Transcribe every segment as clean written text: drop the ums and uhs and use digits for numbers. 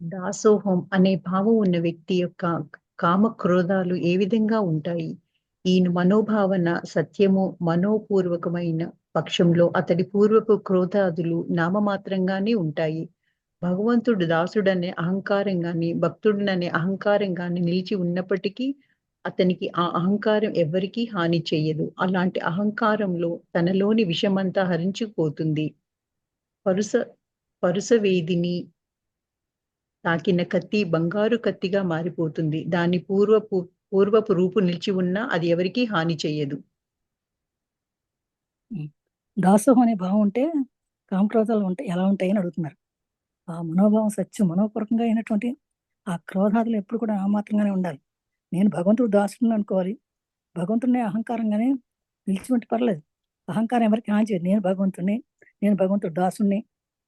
దాసోహం అనే భావం ఉన్న వ్యక్తి యొక్క కామ క్రోధాలు ఏ విధంగా ఉంటాయి? ఈ మనోభావన సత్యము మనోపూర్వకమైన పక్షంలో అతడి పూర్వపు క్రోధాదులు నామమాత్రంగానే ఉంటాయి. భగవంతుడు దాసుడనే అహంకారం గాని, భక్తుడిననే అహంకారం గాని నిలిచి ఉన్నప్పటికీ అతనికి ఆ అహంకారం ఎవ్వరికీ హాని చెయ్యదు. అలాంటి అహంకారంలో తనలోని విషమంతా హరించుకుపోతుంది. పరుస పరుసవేదిని తాకిన కత్తి బంగారు కత్తిగా మారిపోతుంది. దాని పూర్వపు రూపు నిలిచి ఉన్నా అది ఎవరికీ హాని చెయ్యదు. దాసోహం అనే భావం ఉంటే కామక్రోధాలు ఉంటాయి ఎలా ఉంటాయని అడుగుతున్నారు. ఆ మనోభావం సత్యం మనోపూర్వకంగా అయినటువంటి ఆ క్రోధాదులు ఎప్పుడు కూడా నామాత్రంగానే ఉండాలి. నేను భగవంతుడు దాసుడిని అనుకోవాలి. భగవంతుడిని అహంకారంగానే నిలిచి ఉంటే పర్లేదు. అహంకారం ఎవరికి హాని చేయదు. నేను భగవంతుడిని, నేను భగవంతుడు దాసుడిని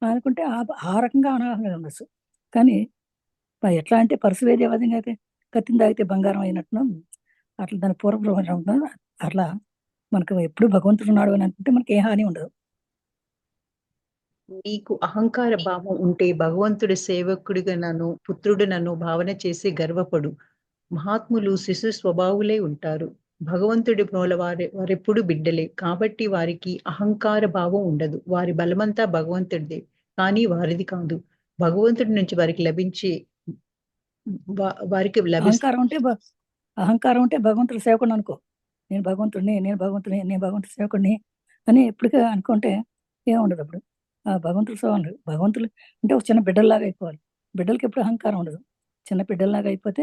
అనుకుంటే ఆ రకంగా అనాహంగా ఉండొచ్చు. కానీ ఎట్లా అంటే పరశువేది ఏ విధంగా అయితే కత్తిని తాగితే బంగారం అయినట్టును అట్లా దాని పూర్వపు అట్లా మనకు ఎప్పుడు భగవంతుడు ఉన్నాడు అని అనుకుంటే మనకి ఏ హాని ఉండదు. నీకు అహంకార భావం ఉంటే భగవంతుడి సేవకుడిగానను, పుత్రుడినను భావన చేసి గర్వపడు. మహాత్ములు శిశు స్వభావులై ఉంటారు. భగవంతుడి మూల వారెప్పుడు బిడ్డలే. కాబట్టి వారికి అహంకార భావం ఉండదు. వారి బలమంతా భగవంతుడిదే. కానీ వారిది కాదు. భగవంతుడి నుంచి వారికి లభించే వారికి అహంకారం ఉంటే అహంకారం ఉంటే భగవంతుడి సేవకుడిని అనుకో. నేను భగవంతుడిని, నేను భగవంతుడిని, నేను భగవంతుడి సేవకుడిని అని ఎప్పటికీ అనుకుంటే ఏముండదు అప్పుడు. ఆ భగవంతుడి సేవ ఉండదు. భగవంతుడు అంటే ఒక చిన్న బిడ్డల్లాగా అయిపోవాలి. బిడ్డలకి ఎప్పుడు అహంకారం ఉండదు. చిన్న బిడ్డల్లాగా అయిపోతే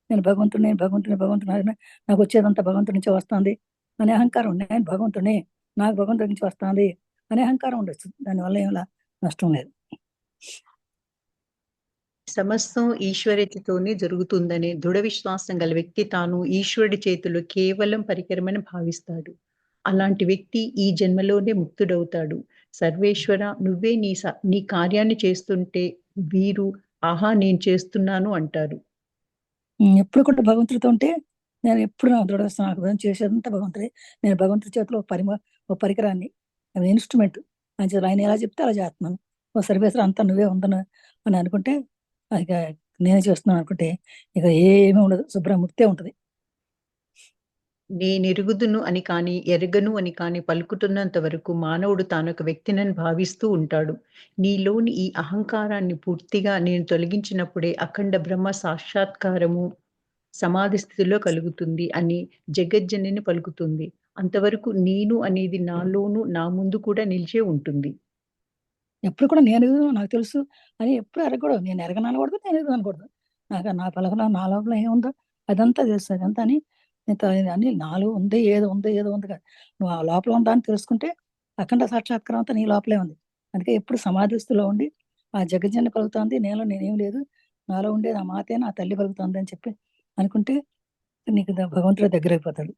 నేను భగవంతుడిని, భగవంతుని, భగవంతుని నాకు వచ్చేదంతా భగవంతుడి నుంచే వస్తుంది అనే అహంకారం. నేను భగవంతుడిని, నాకు భగవంతుడి నుంచి వస్తుంది అనే అహంకారం ఉండొచ్చు. దానివల్ల ఏం నష్టం లేదు. సమస్తం ఈశ్వరితతోనే జరుగుతుందనే దృఢ విశ్వాసం గల వ్యక్తి తాను ఈశ్వరుడి చేతిలో కేవలం పరికరమని భావిస్తాడు. అలాంటి వ్యక్తి ఈ జన్మలోనే ముక్తుడవుతాడు. సర్వేశ్వర నువ్వే నీ కార్యాన్ని చేస్తుంటే వీరు ఆహా నేను చేస్తున్నాను అంటారు. ఎప్పుడు కూడా భగవంతుడితో ఉంటే నేను ఎప్పుడు నా దృఢ విశ్వాసం చేసేదంతా భగవంతుడే. నేను భగవంతుడి చేతిలో ఒక పరికరాన్ని, ఇన్స్ట్రుమెంట్ అని ఆయన ఎలా చెప్తే అలా చేస్తున్నాను. ఓ సర్వేశ్వర అంతా నువ్వే ఉందను అని అనుకుంటే ఇక నేనే చేస్తున్నాను అనుకుంటే ఇక ఏమీ ఉండదు, శుభ్రముక్తే ఉంటుంది. నేనెరుగుదును అని కానీ, ఎరగను అని కానీ పలుకుతున్నంత వరకు మానవుడు తానొక వ్యక్తినని భావిస్తూ ఉంటాడు. నీలోని ఈ అహంకారాన్ని పూర్తిగా నేను తొలగించినప్పుడే అఖండ బ్రహ్మ సాక్షాత్కారము సమాధి స్థితిలో కలుగుతుంది అని జగజ్జనని పలుకుతుంది. అంతవరకు నేను అనేది నాలోను, నా ముందు కూడా నిలిచే ఉంటుంది. ఎప్పుడు కూడా నేను నాకు తెలుసు అని ఎప్పుడు అడగకూడదు. నేను ఎరగను అనకూడదు, నేను ఎరుగను అనకూడదు. నాకు నా పలకలో నా లోపల ఏముందో అదంతా తెలుసు. అదంతా అని అని నాలో ఉంది, ఏదో ఉంది, ఏదో ఉంది కాదు. నువ్వు ఆ లోపల ఉందా అని తెలుసుకుంటే అఖండ సాక్షాత్కారం అంతా నీ లోపలే ఉంది. అందుకే ఎప్పుడు సమాధి స్థితిలో ఉండి ఆ జగజ్జన్ని పలుకుతుంది, నేనేం లేదు, నాలో ఉండేది ఆ మాతే నా తల్లి పలుకుతుంది అని చెప్పి అనుకుంటే నీకు భగవంతుడే దగ్గరైపోతాడు.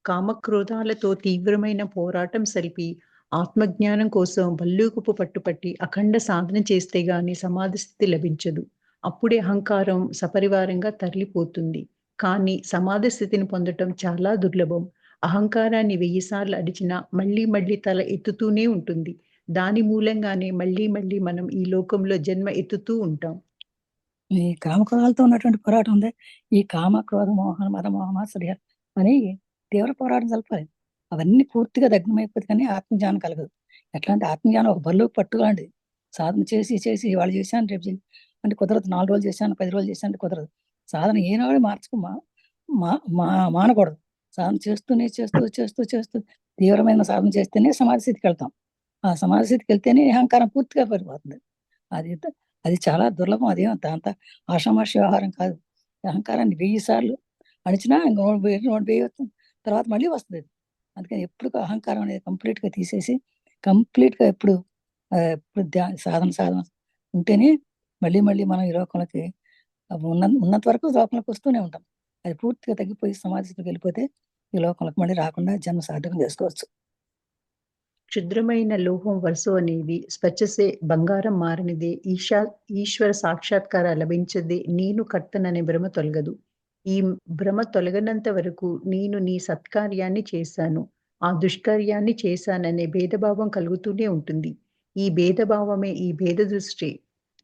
కామక్రోధాలతో తీవ్రమైన పోరాటం సలిపి ఆత్మజ్ఞానం కోసం భల్లూకపు పట్టుపట్టి అఖండ సాధన చేస్తే గాని సమాధి స్థితి లభించదు. అప్పుడే అహంకారం సపరివారంగా తరలిపోతుంది. కానీ సమాధి స్థితిని పొందటం చాలా దుర్లభం. అహంకారాన్ని 1000 సార్లు అడిచినా మళ్ళీ మళ్ళీ తల ఎత్తుతూనే ఉంటుంది. దాని మూలంగానే మళ్ళీ మళ్ళీ మనం ఈ లోకంలో జన్మ ఎత్తుతూ ఉంటాం. ఈ కామక్రోధాలతో ఉన్నటువంటి పోరాటం ఉంది. ఈ కామ, క్రోధ, మోహన, మద, మోహ, మాత్సర్య అని తీవ్ర పోరాటం జరపాలి. అవన్నీ పూర్తిగా దగ్ధమైపోతే కానీ ఆత్మజ్ఞానం కలగదు. ఎట్లా అంటే ఆత్మజ్ఞానం ఒక బరువు పట్టు లాంటిది. సాధన చేసి ఇవాళ చేశాను రేపు అంటే కుదరదు. 4 రోజులు చేశాను, 10 రోజులు చేశాను అంటే కుదరదు. సాధన ఏనాడు మానకూడదు. సాధన చేస్తూ తీవ్రమైన సాధన చేస్తేనే సమాధి స్థితికి వెళ్తాం. ఆ సమాధి స్థితికి వెళ్తేనే అహంకారం పూర్తిగా పడిపోతుంది. అది అది చాలా దుర్లభం. అదేం అంత ఆషామాషి వ్యవహారం కాదు. అహంకారాన్ని 1000 సార్లు అణిచినా తర్వాత మళ్ళీ వస్తుంది. అందుకని ఎప్పుడు అహంకారం అనేది కంప్లీట్‌గా తీసేసి కంప్లీట్‌గా ఎప్పుడు ఎప్పుడు సాధన ఉంటేనే మళ్ళీ మనం ఈ లోకంలోకి ఉన్నంత వరకు లోకంలోకి వస్తూనే ఉంటాం. అది పూర్తిగా తగ్గిపోయి సమాధి స్థితికి వెళ్ళిపోతే ఈ లోకంలోకి మళ్ళీ రాకుండా జన్మ సార్థకం చేసుకోవచ్చు. క్షుద్రమైన లోహం వరుస అనేది స్పర్శసే బంగారం మారనిదే ఈశ్వర సాక్షాత్కార లభించదే నేను కర్తననే భ్రమ తొలగదు. ఈ భ్రమ తొలగనంత వరకు నేను నీ సత్కార్యాన్ని చేశాను, ఆ దుష్కర్యాన్ని చేశాననే భేదభావం కలుగుతూనే ఉంటుంది. ఈ భేదభావమే ఈ భేద దృష్టి.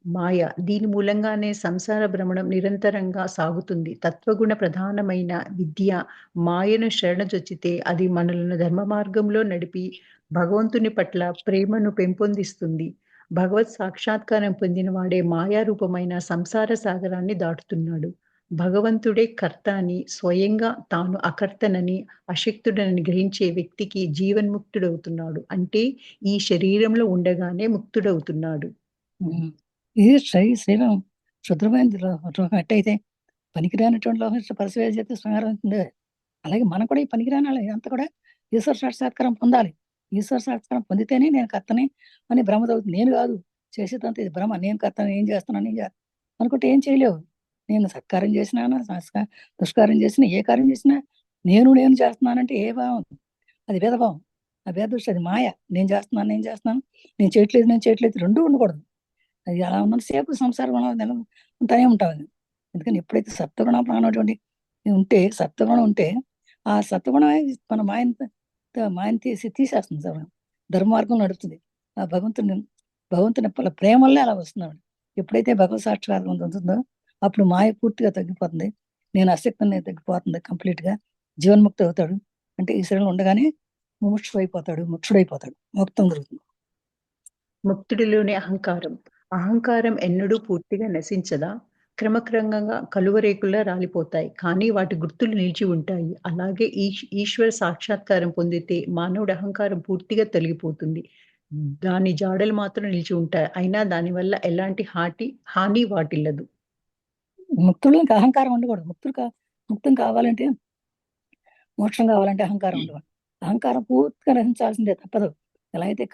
మాయ. దీని మూలంగానే సంసార భ్రమణం నిరంతరంగా సాగుతుంది. తత్వగుణ ప్రధానమైన విద్య మాయను శరణజొచ్చితే అది మనలను ధర్మ మార్గంలో నడిపి భగవంతుని పట్ల ప్రేమను పెంపొందిస్తుంది. భగవత్ సాక్షాత్కారం పొందిన వాడే మాయారూపమైన సంసార సాగరాన్ని దాటుతున్నాడు. భగవంతుడే కర్త అని, స్వయంగా తాను అకర్తనని, అశక్తుడనని గ్రహించే వ్యక్తికి జీవన్ముక్తుడవుతున్నాడు. అంటే ఈ శరీరంలో ఉండగానే ముక్తుడవుతున్నాడు. ఉమ్. ఇది శరీరం శుద్రమైన లోహం ఎట్టయితే పనికిరానటువంటి లోహం పరిశీలన చేస్తే శృంగారం అవుతుంది. అలాగే మనం కూడా ఈ పనికిరాని వాళ్ళం. ఇదంతా కూడా ఈశ్వర సాక్షాత్కారం పొందాలి. ఈశ్వర సాక్షాత్కారం పొందితేనే నేను కర్తని అని భ్రమ తగ్గుతుంది. నేను కాదు చేసేదంతా ఇది భ్రమ. నేను కర్తని, ఏం చేస్తున్నాను, ఏం చేస్తాను అనుకుంటే ఏం చేయలేవు. నేను సత్కారం చేసినా దుష్కారం చేసినా, ఏ కార్యం చేసినా నేను చేస్తున్నానంటే ఏ భావం? అది భేదభావం. ఆ భేద దృష్టి, అది మాయ. నేను చేస్తున్నాను, నేను చేయట్లేదు రెండూ ఉండకూడదు. అది అలా ఉన్నంత సేపు సంసార గుణం ఉంటానే ఉంటాం. ఎందుకని ఎప్పుడైతే సత్వగుణం ప్రాణటువంటి సత్వగుణం ఉంటే ఆ సత్వగుణమే మన మాయని తీసేస్తుంది సార్. ధర్మ మార్గం నడుస్తుంది. ఆ భగవంతుని ప్రేమ వల్లే అలా వస్తున్నాడు. ఎప్పుడైతే భగవత్ సాక్షాత్కారం ఉంటుందో అప్పుడు మాయ పూర్తిగా తగ్గిపోతుంది. నేను అశక్తిని తగ్గిపోతుంది కంప్లీట్ గా. జీవన్ముక్తి అవుతాడు. అంటే ఈ శరీరంలో ఉండగానే ముముక్షుడైపోతాడు, మోక్షం జరుగుతుంది. ముక్తుడిలోని అహంకారం. అహంకారం ఎన్నడూ పూర్తిగా నశించదా? క్రమక్రమంగా కలువరేకుల్లా రాలిపోతాయి. కానీ వాటి గుర్తులు నిలిచి ఉంటాయి. అలాగే ఈశ్వర సాక్షాత్కారం పొందితే మానవుడి అహంకారం పూర్తిగా తొలగిపోతుంది. దాని జాడలు మాత్రం నిలిచి ఉంటాయి. అయినా దానివల్ల ఎలాంటి హాని వాటిల్లదు. ముక్తుడు ఇంకా అహంకారం ఉండకూడదు. ముక్తం కావాలంటే, మోక్షం కావాలంటే అహంకారం ఉండకూడదు. అహంకారం పూర్తిగా నశించాల్సిందే, తప్పదు. ఎలా అయితే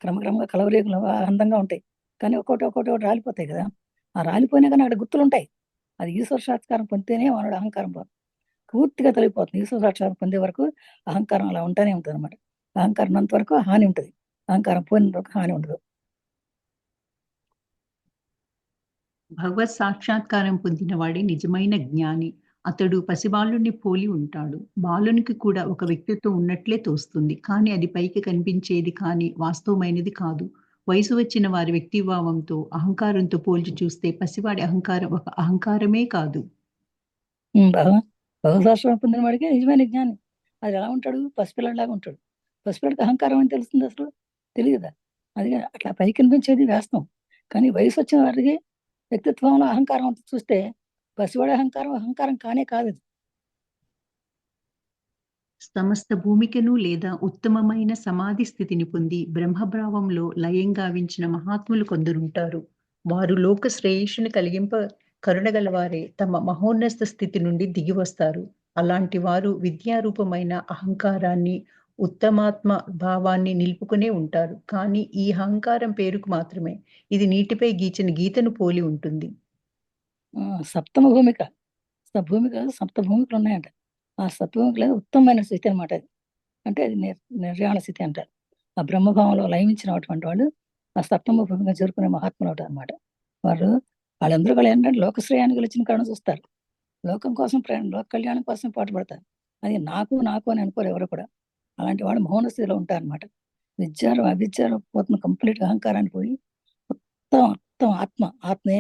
క్రమక్రమంగా కలవరేకులు అందంగా ఉంటాయి, కానీ ఒక్కొక్కటి రాలిపోతాయి కదా. ఆ రాలిపోయినా కానీ అక్కడ గుర్తులు ఉంటాయి. అది ఈశ్వర సాక్షాత్కారం పొందితేనే మనోడు అహంకారం పూర్తిగా తొలగిపోతుంది. ఈశ్వర సాక్షాత్కారం పొందే వరకు అహంకారం అలా ఉంటానే ఉంటుంది అనమాట. అహంకారం ఉన్నంత వరకు హాని ఉంటుంది, అహంకారం పోయినంత వరకు హాని ఉండదు. భగవత్ సాక్షాత్కారం పొందిన వాడే నిజమైన జ్ఞాని. అతడు పసిబాలుడిని పోలి ఉంటాడు. బాలునికి కూడా ఒక వ్యక్తిత్వం ఉన్నట్లే తోస్తుంది. కానీ అది పైకి కనిపించేది కానీ వాస్తవమైనది కాదు. వయసు వచ్చిన వారి వ్యక్తిభావంతో, అహంకారంతో పోల్చి చూస్తే పసివాడి అహంకారం ఒక అహంకారమే కాదు. భగవత్ సాక్షాత్కారం పొందిన వాడికి నిజమైన జ్ఞాని. అది ఎలా ఉంటాడు? పసిపిల్లలాగా ఉంటాడు. పసిపిల్లడికి అహంకారం అని తెలుస్తుంది అసలు? తెలియదా? అది అట్లా పైకి కనిపించేది వాస్తవం. కానీ వయసు వచ్చిన వారికి వ్యక్తిత్వంలో అహంకారం చూస్తే పసివాడి అహంకారం కానే కాదు. సమస్త భూమికను లేదా ఉత్తమమైన సమాధి స్థితిని పొంది బ్రహ్మభావంలో లయం గావించిన మహాత్ములు కొందరుంటారు. వారు లోక శ్రేయస్సుని కలిగింప కరుణగలవారే తమ మహోన్నత స్థితి నుండి దిగి వస్తారు. అలాంటి వారు విద్యారూపమైన అహంకారాన్ని, ఉత్తమాత్మ భావాన్ని నిలుపుకునే ఉంటారు. కానీ ఈ అహంకారం పేరుకు మాత్రమే. ఇది నీటిపై గీచిన గీతను పోలి ఉంటుంది. సప్తమ భూమిక సప్త భూమికలు ఉన్నాయంట. ఆ సప్తభూమికలో ఉత్తమమైన స్థితి అనమాట అది. అంటే అది నిర్యాణ స్థితి అంటారు. ఆ బ్రహ్మభావంలో లయించినటువంటి వాళ్ళు ఆ సప్తమ భూమిగా చేరుకునే మహాత్ములు అవుతారు అనమాట. వాళ్ళందరూ కూడా ఏంటంటే లోకశ్రేయాన్ని గెలిచిన కారణం చూస్తారు. లోకం కోసం లోక కళ్యాణం కోసం పాటుపడతారు. అది నాకు అని అనుకోరు ఎవరు కూడా. అలాంటి వాళ్ళు మౌన స్థితిలో ఉంటారన్నమాట. అవిద్యాలు పోతున్న కంప్లీట్ అహంకారాన్ని పోయి మొత్తం ఆత్మనే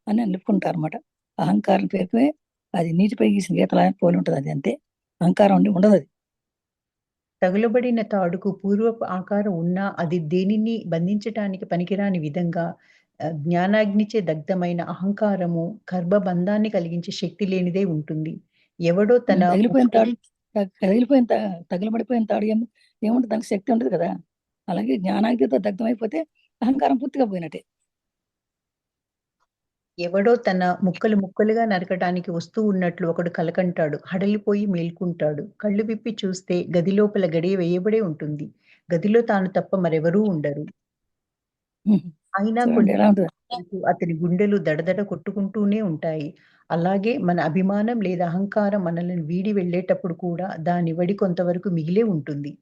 అని నిలుపుకుంటారు అనమాట. అహంకారం పేరుపై అది నీటిపై గీసిన గీతలా పోలి ఉంటుంది. అది అంతే, అహంకారం ఉండదు. అది తగులబడిన తాడుకు పూర్వపు ఆకారం ఉన్నా అది దేనిని బంధించటానికి పనికిరాని విధంగా జ్ఞానాగ్నిచే దగ్ధమైన అహంకారము గర్భబంధాన్ని కలిగించే శక్తి లేనిదే ఉంటుంది. ఎవడో తన తగిలిపడిపోయిన తాడు ఏముంటుంది? దానికి శక్తి ఉంటుంది కదా. అలాగే జ్ఞానాగ్నితో దగ్ధమైపోతే అహంకారం పూర్తిగా పోయినట్టే. ఎవడో తన ముక్కలుగా నరకటానికి వస్తూ ఉన్నట్లు ఒకడు కలకంటాడు. హడలిపోయి మేల్కుంటాడు. కళ్ళు విప్పి చూస్తే గది లోపల గడియ వేయబడే ఉంటుంది. గదిలో తాను తప్ప మరెవరూ ఉండరు. అయినా చూడండి కొన్ని ఎలా ఉంటుంది. అతని గుండెలు దడదడ కొట్టుకుంటూనే ఉంటాయి. అలాగే మన అభిమానం లేదా అహంకారం మనల్ని వీడి వెళ్ళేటప్పుడు కూడా దాని వడి కొంతవరకు మిగిలే ఉంటుంది.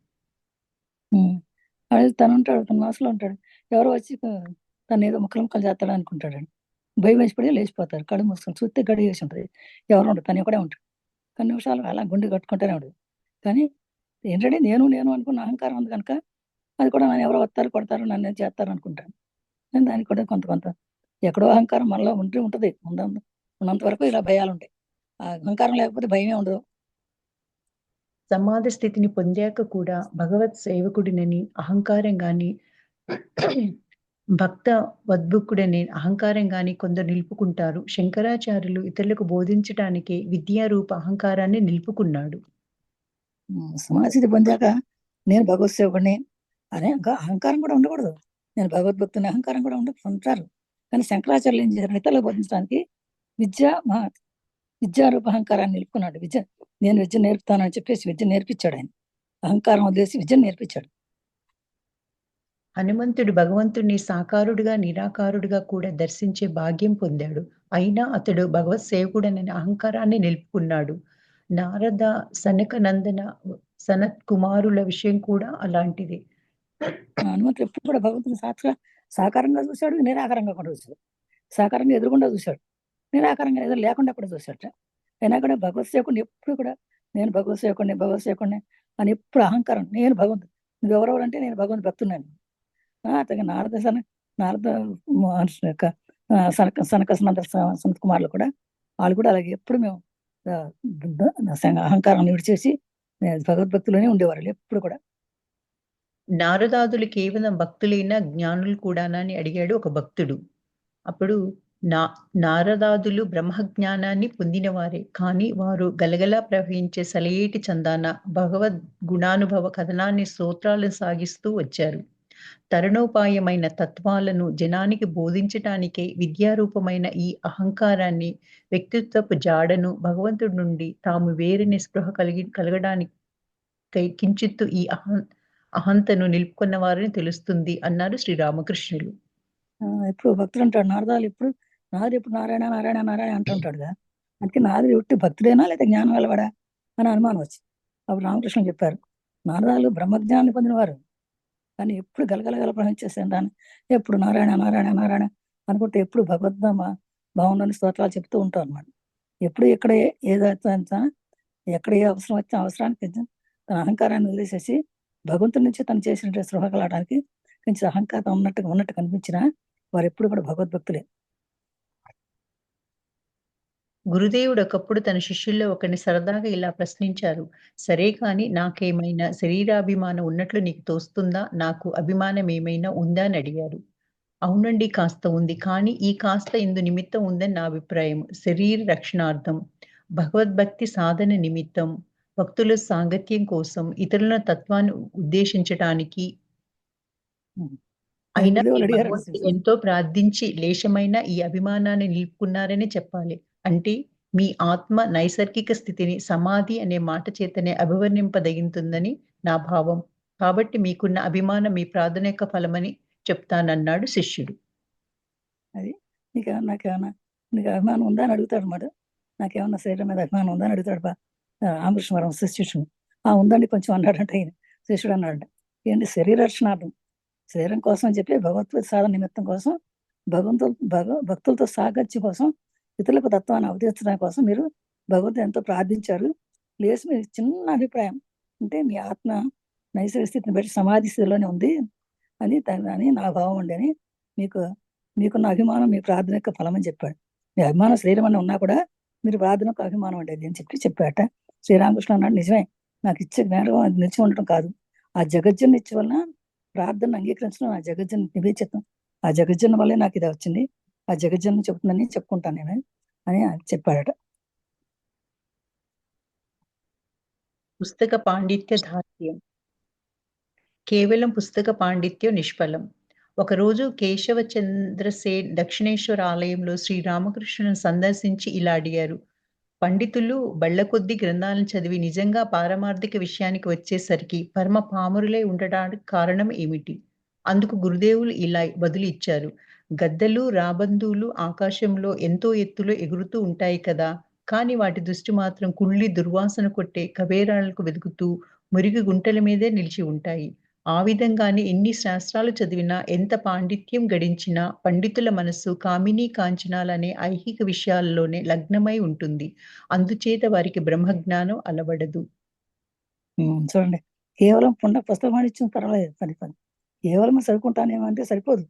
తను ఉంటాడు, తన మనసులో ఉంటాడు. ఎవరో వచ్చి తను ఏదో ముక్కలు చేస్తాడు అనుకుంటాడండి. భయం వేసిపడి లేచిపోతారు. కళ్ళు మూసుకొని చూస్తే గడి వేసి ఉంటుంది. ఎవరు ఉండదు, తను ఒకడే ఉంటాడు. కొన్ని నిమిషాలు అలా గుండె కట్టుకుంటూనే ఉంటుంది. కానీ ఏంటంటే నేను అనుకున్న అహంకారం ఉంది కనుక అది కూడా నన్ను ఎవరో వస్తారు, కొడతారు, నన్ను చేస్తారు అనుకుంటాను. దానికి కూడా కొంత ఎక్కడో అహంకారం మనలో ఉంటది ఉన్నంత వరకు ఇలా భయాలు ఉంటాయి. ఆ అహంకారం లేకపోతే భయమే ఉండదు. సమాధి స్థితిని పొందాక కూడా భగవత్ సేవకుడినని అహంకారం గాని భక్త వద్భుక్కుడనే అహంకారం గాని కొందరు నిలుపుకుంటారు. శంకరాచార్యులు ఇతరులకు బోధించటానికే విద్యారూప అహంకారాన్ని నిలుపుకున్నాడు. సమాధిస్థితి పొందాక నేను భగవత్ సేవకుడిని అనే ఇంకా అహంకారం కూడా ఉండకూడదు. నేను భగవద్భక్తుని అహంకారం కూడా ఉంటారు. కానీ శంకరాచార్యులు ఏం చేశారు, ఇతరులకు బోధించడానికి విద్యారూప అహంకారాన్ని నిలుపుకున్నాడు. నేను విద్య నేర్పుతానని చెప్పేసి విద్య నేర్పించాడు. ఆయన అహంకారం వదిలేసి విద్యను నేర్పించాడు. హనుమంతుడు భగవంతుడిని సాకారుడుగా నిరాకారుడుగా కూడా దర్శించే భాగ్యం పొందాడు. అయినా అతడు భగవత్ సేవకుడనని అహంకారాన్ని నిలుపుకున్నాడు. నారద, సనక సనత్ కుమారుల విషయం కూడా అలాంటిదే. హనుమంతుడు ఎప్పుడు కూడా భగవంతుని సాకారంగా చూశాడు, నిరాకారంగా కూడా చూశాడు. సాకారంగా ఎదురుకుండా చూశాడు, నిరాకారంగా ఎదురు లేకుండా కూడా చూశాడు. అయినా కూడా భగవత్ సేవకుడిని ఎప్పుడు కూడా నేను భగవత్ సేవకుడిని అని ఎప్పుడు అహంకారం, నేను భగవంతుడు, నువ్వెవరెవరు అంటే నేను భగవంతు భక్తున్నాను. అతనికి నారద మహర్షి యొక్క సనత్ కుమారులు కూడా వాళ్ళు కూడా అలాగే ఎప్పుడు మేము అహంకారాన్ని విడిచేసి భగవద్భక్తులోనే ఉండేవారు ఎప్పుడు కూడా. నారదాదులు కేవలం భక్తులైన జ్ఞానులు కూడానా అని అడిగాడు ఒక భక్తుడు. అప్పుడు నారదాదులు బ్రహ్మజ్ఞానాన్ని పొందినవారే, కానీ వారు గలగలా ప్రవహించే సలయేటి చందాన భగవద్ గుణానుభవ కథనాన్ని స్తోత్రాలను సాగిస్తూ వచ్చారు. తరుణోపాయమైన తత్వాలను జనానికి బోధించటానికే విద్యారూపమైన ఈ అహంకారాన్ని, వ్యక్తిత్వపు జాడను భగవంతుడి నుండి తాము వేరని స్పృహ కలగడానికై కించిత్తు ఈ అహంతను నిలుపుకున్న వారని తెలుస్తుంది అన్నారు శ్రీరామకృష్ణులు. ఎప్పుడు భక్తుడు అంటాడు, నారదాలు ఎప్పుడు నారాయణ నారాయణ నారాయణ అంటుంటాడు కదా, అందుకే నారదుడు ఎట్టి భక్తుడేనా లేదా జ్ఞానం వెలవాడా అని అనుమానం వచ్చి అప్పుడు రామకృష్ణులు చెప్పారు, నారదాలు బ్రహ్మజ్ఞానాన్ని పొందినవారు, కానీ ఎప్పుడు గలగలగల ప్రవహించేసాను దాన్ని ఎప్పుడు నారాయణ నారాయణ నారాయణ అనుకుంటే ఎప్పుడు భావంలోని స్తోత్రాలు చెప్తూ ఉంటారు అన్నమాట. ఎప్పుడు ఎక్కడ ఏదైతే ఎక్కడ ఏ అవసరం వచ్చే అవసరానికి తన అహంకారాన్ని వదిలేసేసి భగవంతుడి నుంచి తను చేసినటువంటి స్పృహ కలగడానికి కొంచెం అహంకారం ఉన్నట్టు కనిపించినా వారు ఎప్పుడు కూడా భగవద్భక్తులే. గురుదేవుడు ఒకప్పుడు తన శిష్యుల్లో ఒకరిని సరదాగా ఇలా ప్రశ్నించారు. సరే కాని నాకేమైనా శరీరాభిమానం ఉన్నట్లు నీకు తోస్తుందా? నాకు అభిమానం ఏమైనా ఉందా అని అడిగారు. అవునండి, కాస్త ఉంది. కానీ ఈ కాస్త ఇందు నిమిత్తం ఉందని నా అభిప్రాయం. శరీర రక్షణార్థం, భగవద్భక్తి సాధన నిమిత్తం, భక్తుల సాంగత్యం కోసం, ఇతరుల తత్వాన్ని ఉద్దేశించటానికి. అయినా గురుదేవులు అడిగారు భగవంతుడు ఎంతో ప్రార్థించి లేశమైన ఈ అభిమానాన్ని నిలుపుకున్నారని చెప్పాలి. అంటే మీ ఆత్మ నైసర్గిక స్థితిని సమాధి అనే మాట చేతనే అభివర్ణింపదగింతుందని నా భావం. కాబట్టి మీకున్న అభిమానం మీ ప్రార్థన యొక్క ఫలమని చెప్తానన్నాడు శిష్యుడు. అది నీకు అభిమానం ఉందా అని అడుగుతాడు అన్నమాట. నాకేమన్నా శరీరం మీద అభిమానం ఉందా అని అడుగుతాడు రామకృష్ణవరం శిష్యుడు. ఉందండి కొంచెం అన్నాడంట ఆయన. శిష్యుడు అన్నాడంట, ఏంటి శరీర రక్షణార్థం, శరీరం కోసం అని చెప్పి భగవద్గీత సాధన నిమిత్తం కోసం భక్తులతో సాగత్యం కోసం ఇతరులకు తత్వాన్ని అవతరించడం కోసం మీరు భగవంతుడు ఎంతో ప్రార్థించారు. లేసి మీ చిన్న అభిప్రాయం అంటే మీ ఆత్మ నైసర్గిక స్థితిని బట్టి సమాధి స్థితిలోనే ఉంది అని నా భావం అండి అని మీకున్న అభిమానం మీ ప్రార్థన యొక్క ఫలం అని చెప్పాడు. మీ అభిమానం శరీరం అని ఉన్నా కూడా మీరు ప్రార్థనకు అభిమానం ఉండేది అని చెప్పాట. శ్రీరామకృష్ణ అన్నాడు, నిజమే, నాకు ఇచ్చే జ్ఞానం అది నిలిచి ఉండటం కాదు, ఆ జగజ్జన్ ఇచ్చే వలన ప్రార్థన అంగీకరించడం, ఆ జగజ్జన్ నివేచితం, ఆ జగజ్జన్ వల్లే నాకు ఇది వచ్చింది, ఆ జగజ్జన్ చెప్తుందని చెప్పుకుంటాను నేను అని చెప్పాడట. పుస్తక పాండిత్య ధార్యం. కేవలం పుస్తక పాండిత్యం నిష్ఫలం. ఒకరోజు కేశవచంద్రసేన్ దక్షిణేశ్వర ఆలయంలో శ్రీరామకృష్ణుని సందర్శించి ఇలా అడిగారు. పండితులు బళ్ళకొద్దీ గ్రంథాలను చదివి నిజంగా పారమార్థిక విషయానికి వచ్చేసరికి పరమ పామరులై ఉండడానికి కారణం ఏమిటి? అందుకు గురుదేవులు ఇలా బదులు ఇచ్చారు. గద్దలు, రాబందులు ఆకాశంలో ఎంతో ఎత్తులో ఎగురుతూ ఉంటాయి కదా, కానీ వాటి దృష్టి మాత్రం కుళ్ళి దుర్వాసన కొట్టే కబేరాలకు వెతుకుతూ మురికి గుంటల మీదే నిలిచి ఉంటాయి. ఆ విధంగానే ఎన్ని శాస్త్రాలు చదివినా, ఎంత పాండిత్యం గడించినా పండితుల మనస్సు కామినీ కాంచనాలనే ఐహిక విషయాల్లోనే లగ్నమై ఉంటుంది. అందుచేత వారికి బ్రహ్మజ్ఞానం అలవడదు. చూడండి, కేవలం పుస్తకం పాండిత్యం పర్వాలేదు, పని కేవలం చదువుకుంటానేమో అంటే సరిపోదు.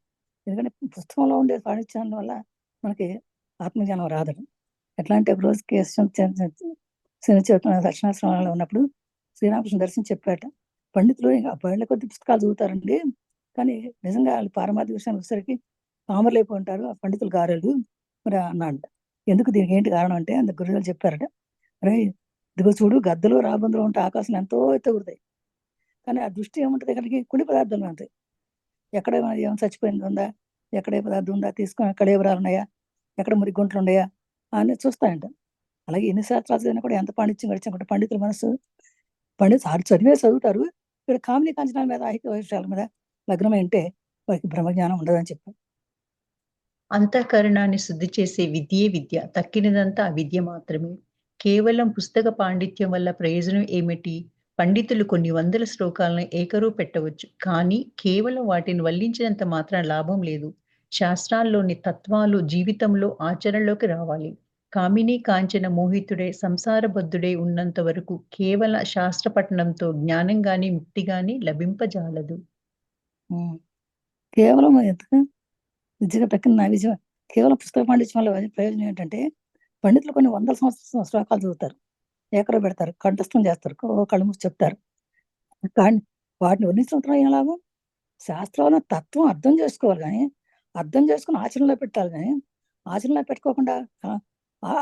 ఎందుకంటే పుస్తకంలో ఉండే పాండిత్యం వల్ల మనకి ఆత్మజ్ఞానం రాదు. ఎట్లా అంటే ఒక రోజు దక్షిణాశ్రమంలో ఉన్నప్పుడు శ్రీరామకృష్ణ దర్శనం చెప్పాట. పండితులు ఇంకా పళ్ళ కొద్ది పుస్తకాలు చదువుతారండి, కానీ నిజంగా వాళ్ళు పారమార్థిక విషయానికి వచ్చేసరికి పామరులు అయిపోయి ఉంటారు ఆ పండితులు గారెలు మరి అన్నాడు. ఎందుకు దీనికి ఏంటి కారణం అంటే అంత గురువులు చెప్పారట, అరే ఇదిగో చూడు, గద్దలు రాబందులు ఉంటే ఆకాశం ఎంతో ఎత్తుగుతాయి, కానీ ఆ దృష్టి ఏముంటుంది ఇక్కడికి కుడి పదార్థాలు ఉంటాయి. ఎక్కడ ఏమైనా చచ్చిపోయింది ఉందా, ఎక్కడ ఏ పదార్థం ఉందా, తీసుకొని ఎక్కడ ఏ వివరాలు ఉన్నాయా, ఎక్కడ మురికి గుంటలు ఉన్నాయా అని చూస్తాయంట. అలాగే ఎన్ని శాస్త్రాలు చదివినా కూడా ఎంత పాండిత్యం గడిచిన పండితుల మనసు చదివే చదువుతారు, ఇక్కడ కామిని కాంచనాల మీద ఐహిక విషయాల మీద లగ్నమై ఉంటే వారికి బ్రహ్మజ్ఞానం ఉండదని చెప్పారు. అంతఃకరణాన్ని శుద్ధి చేసే విద్యే విద్య, తక్కినదంతా అవిద్య మాత్రమే. కేవలం పుస్తక పాండిత్యం వల్ల ప్రయోజనం ఏమిటి? పండితులు కొన్ని వందల శ్లోకాలను ఏకరువు పెట్టవచ్చు, కానీ కేవలం వాటిని వల్లించినంత మాత్రాన లాభం లేదు. శాస్త్రాల్లోని తత్వాలు జీవితంలో ఆచరణలోకి రావాలి. కామిని కాంచన మోహితుడై సంసారబద్ధుడై ఉన్నంత వరకు కేవల శాస్త్ర పఠనంతో జ్ఞానం గాని ముక్తి గాని లభింపజాలదు. కేవలం ఎందుకు నిజంగా తక్కిన నా విజయం కేవలం పుస్తక పాండిత్యం వల్ల ప్రయోజనం ఏంటంటే, పండితులు కొన్ని వందల సంవత్సరాల శ్లోకాలు చదువుతారు, ఏకరో పెడతారు, కంఠస్థం చేస్తారు, కళ్ళు మూసి చెప్తారు, కానీ వాటిని వర్ణించడం ఏం లాభం? శాస్త్రంలో తత్వం అర్థం చేసుకోవాలి, కానీ అర్థం చేసుకుని ఆచరణలో పెట్టాలి, కానీ ఆచరణలో పెట్టుకోకుండా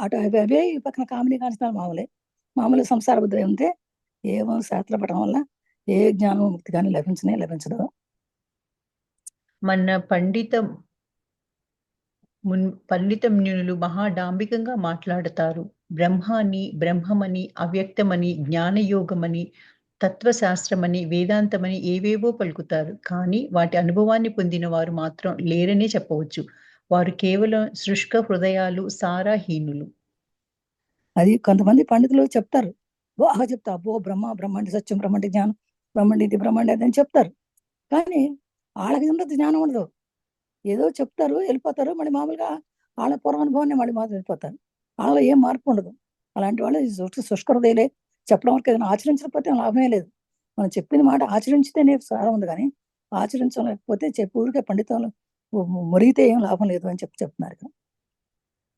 అటు అవే ఈ పక్కన కామిని కాంచనాలు మామూలు సంసార బుద్ధి ఉంటే ఏమో శాస్త్ర పఠనం వల్ల ఏ జ్ఞానం ముక్తి కానీ లభించదు. మన పండిత మునులు మహాడాంబికంగా మాట్లాడతారు. బ్రహ్మాన్ని, బ్రహ్మమని, అవ్యక్తమని, జ్ఞానయోగమని, తత్వశాస్త్రమని, వేదాంతమని ఏవేవో పలుకుతారు. కానీ వాటి అనుభవాన్ని పొందిన వారు మాత్రం లేరనే చెప్పవచ్చు. వారు కేవలం శుష్క హృదయాలు, సారాహీనులు. అది కొంతమంది పండితులు చెప్తారు, బాగా చెప్తా, అబ్బో బ్రహ్మాండ సత్యం, బ్రహ్మాండ జ్ఞానం, బ్రహ్మాండ ఇది బ్రహ్మాండ అది అని చెప్తారు, కానీ వాళ్ళకి ఉండదు, జ్ఞానం ఉండదు. ఏదో చెప్తారు, వెళ్ళిపోతారు, మళ్ళీ మామూలుగా వాళ్ళ పూర్వానుభవాన్ని మళ్ళీ మాత్రం వెళ్ళిపోతారు, వాళ్ళలో ఏం మార్పు ఉండదు. అలాంటి వాళ్ళు శుష్క హృదయలే. చెప్పడం వరకు ఏదైనా ఆచరించకపోతే లాభమే లేదు. మనం చెప్పిన మాట ఆచరించితేనే సారం ఉంది, కానీ ఆచరించలేకపోతే ఊరికే పండితులు మురిగితే ఏం లాభం లేదు అని చెప్తున్నారు.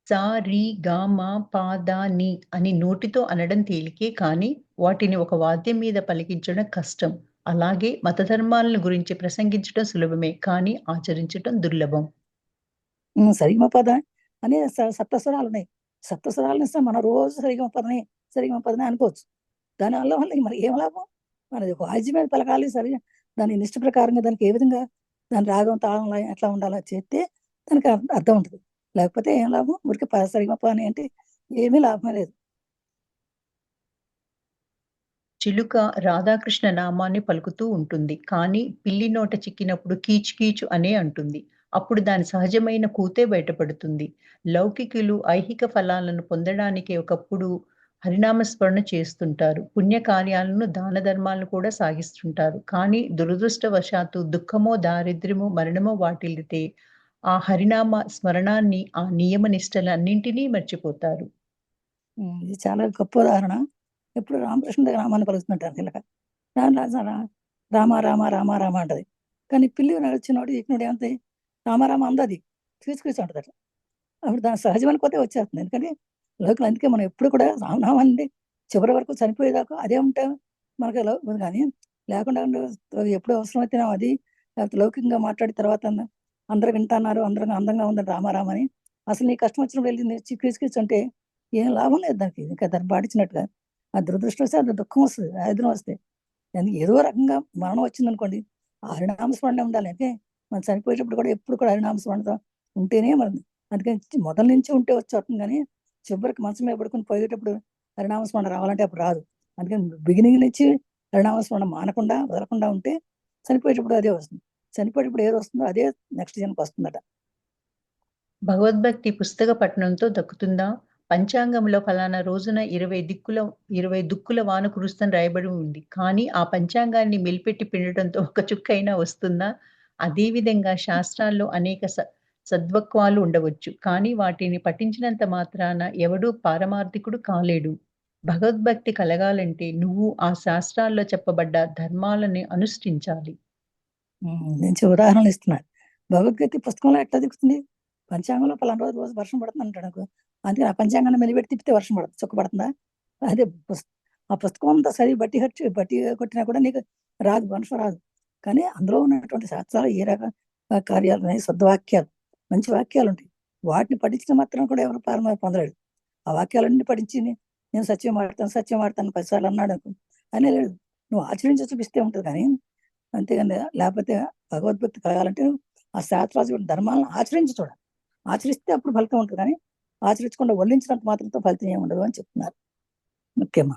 సా, రి, గా, మా, పా, దా, ని అని నోటితో అనడం తేలికే, కానీ వాటిని ఒక వాద్యం మీద పలికించడం కష్టం. అలాగే మతధర్మాలను గురించి ప్రసంగించడం సులభమే, కానీ ఆచరించడం దుర్లభం. సరిగమ పద అనే సప్తస్వరాలు ఉన్నాయి. సప్తస్వరాలను ఇస్తే మన రోజు సరిగమ పదని అనుకోవచ్చు. దానివల్ల మరి ఏం లాభం? మనది వాయిద్యం మీద పలకాలి, సరిగా దాని నిష్ట ప్రకారంగా దానికి ఏ విధంగా దాని రాగం తాళం ఎట్లా ఉండాలో చేస్తే దానికి అర్థం ఉంటుంది. లేకపోతే ఏం లాభం? ఊరికి సరిగమ పని అంటే ఏమీ లాభమే లేదు. చిలుక రాధాకృష్ణ నామాన్ని పలుకుతూ ఉంటుంది, కానీ పిల్లి నోట చిక్కినప్పుడు కీచు కీచు అనే అంటుంది. అప్పుడు దాని సహజమైన కూతే బయటపడుతుంది. లౌకికులు ఐహిక ఫలాలను పొందడానికి ఒకప్పుడు హరినామస్మరణ చేస్తుంటారు. పుణ్యకార్యాలను, దాన ధర్మాలను కూడా సాగిస్తుంటారు. కానీ దురదృష్టవశాత్తు దుఃఖమో, దారిద్ర్యమో, మరణమో వాటిల్లితే ఆ హరినామ స్మరణాన్ని, ఆ నియమ నిష్టలన్నింటినీ మర్చిపోతారు. ఇది చాలా గొప్ప ఉదాహరణ. ఎప్పుడు రామకృష్ణ దగ్గర రామాన్ని పలుకుతుంటారు తిలక. రామ రామ రామ రామ అంటది, కానీ పిల్లి నడిచినోడు ఇచ్చినోడు ఏమంటే రామ అందది తీసుకొచ్చి ఉంటుంది అట్లా. అప్పుడు దాని సహజమైన కొద్ది వచ్చేస్తుంది. ఎందుకంటే లోకల్ అందుకే మనం ఎప్పుడు కూడా రామనామాన్ని చివరి వరకు చనిపోయేదాకా అదే ఉంటాం మనకి కానీ లేకుండా ఎప్పుడు అవసరమైతే అది, లేకపోతే లౌకికంగా మాట్లాడిన తర్వాత అందరూ వింటున్నారు, అందరూ అందంగా ఉందని రామారామని, అసలు నీ కష్టం వచ్చినప్పుడు వెళ్ళి చిక్కిచ్చు అంటే ఏం లాభం లేదు దానికి. ఇంకా దాన్ని పాటించినట్టుగా ఆ దురదృష్టం వస్తే అది దుఃఖం వస్తుంది, ఆయుధం వస్తాయి. ఏదో రకంగా మరణం వచ్చింది అనుకోండి, ఆ హరినామస్మరణ ఉండాలి. అంటే మనం చనిపోయేటప్పుడు కూడా ఎప్పుడు కూడా హరినామస్మరణతో ఉంటేనే మనం, అందుకని మొదల నుంచి ఉంటే వచ్చేస్తుంది, కానీ చివరికి మనసు మీద పడుకుని పోయేటప్పుడు హరినామస్మరణ రావాలంటే అప్పుడు రాదు. అందుకని బిగినింగ్ నుంచి హరినామస్మరణ మానకుండా వదలకుండా ఉంటే చనిపోయేటప్పుడు అదే వస్తుంది. చనిపోయేటప్పుడు ఏది వస్తుందో అదే నెక్స్ట్ జన్మకి వస్తుందట. భగవద్భక్తి పుస్తక పఠనంతో దక్కుతుందా? పంచాంగంలో ఫలానా రోజున 20 దుక్కుల వాన కురుస్తని రాయబడి ఉంది, కానీ ఆ పంచాంగాన్ని మెలిపెట్టి పిండటంతో ఒక చుక్కైనా వస్తుందా? అదే విధంగా శాస్త్రాల్లో అనేక సద్వక్వాలు ఉండవచ్చు, కానీ వాటిని పఠించినంత మాత్రాన ఎవడూ పారమార్థికుడు కాలేడు. భగవద్భక్తి కలగాలంటే నువ్వు ఆ శాస్త్రాల్లో చెప్పబడ్డ ధర్మాలని అనుష్ఠించాలి. నేను ఉదాహరణలు ఇస్తున్నా. భగవద్గీత పుస్తకంలో ఎట్లా దిగుతుంది? పంచాంగంలో పలానా రోజు వర్షం పడుతుంది అంటాడు అనుకో, అందుకని ఆ పంచాంగాన్ని మెలిపెట్టి తిప్పితే వర్షం పడుతుంది, చుక్క పడుతుందా? అదే ఆ పుస్తకం అంతా చదివి బట్టి కొట్టినా కూడా నీకు రాదు, వర్షం రాదు. కానీ అందులో ఉన్నటువంటి శాస్త్రాలు ఏ రక కార్యాలు ఉన్నాయి, శుద్ధవాక్యాలు, మంచి వాక్యాలు ఉంటాయి. వాటిని పఠించిన మాత్రం కూడా ఎవరు పారమ పొందలేడు. ఆ వాక్యాలన్నీ పఠించి నేను సత్యం ఆడతాను 10 సార్లు అన్నాడు అనుకో, అనే లేదు. నువ్వు ఆచరించి చూపిస్తే ఉంటుంది కానీ, అంతేగాని లేకపోతే భగవద్భక్తి కలగాలంటే ఆ శాస్త్రాలు ధర్మాలను ఆచరించి చూడాలి. ఆచరిస్తే అప్పుడు ఫలితం ఉంటుంది, కానీ ఆచరించకుండా వల్లించినంత మాత్రంతో ఫలితం ఏమి ఉండదు అని చెప్తున్నారు ముఖ్యమా.